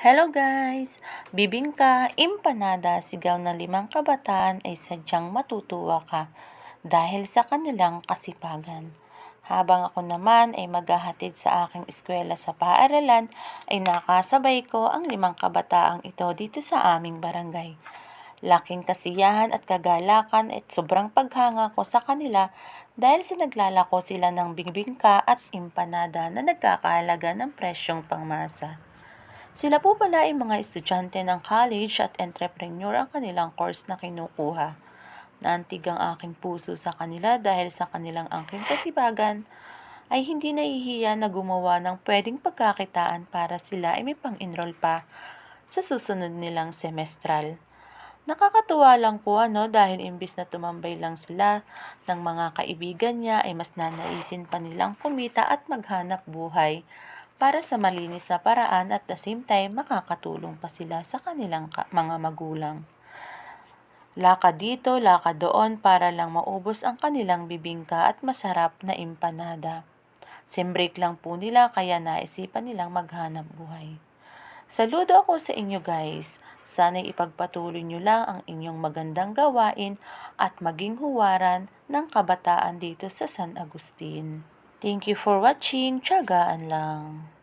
Hello guys! Bibingka, empanada, sigaw ng 5 kabataan ay sadyang matutuwa ka dahil sa kanilang kasipagan. Habang ako naman ay maghahatid sa aking eskwela sa paaralan, ay nakasabay ko ang 5 kabataang ito dito sa aming barangay. Laking kasiyahan at kagalakan at sobrang paghanga ko sa kanila dahil sa naglalako sila ng bibingka at empanada na nagkakahalaga ng presyong pangmasa. Sila po pala ay mga estudyante ng college at entrepreneur ang kanilang course na kinukuha. Naantig ang aking puso sa kanila dahil sa kanilang angking kasibagan ay hindi nahihiya na gumawa ng pwedeng pagkakitaan para sila ay may pang-enroll pa sa susunod nilang semestral. Nakakatuwa lang po dahil imbis na tumambay lang sila ng mga kaibigan niya ay mas nanaisin pa nilang kumita at maghanap buhay para sa malinis na paraan at the same time makakatulong pa sila sa kanilang mga magulang. Lakad dito, lakad doon para lang maubos ang kanilang bibingka at masarap na empanada. Sembreak lang po nila kaya naisipan nilang maghanap buhay. Saludo ako sa inyo guys. Sana'y ipagpatuloy nyo lang ang inyong magandang gawain at maging huwaran ng kabataan dito sa San Agustin. Thank you for watching. Tiyagaan lang.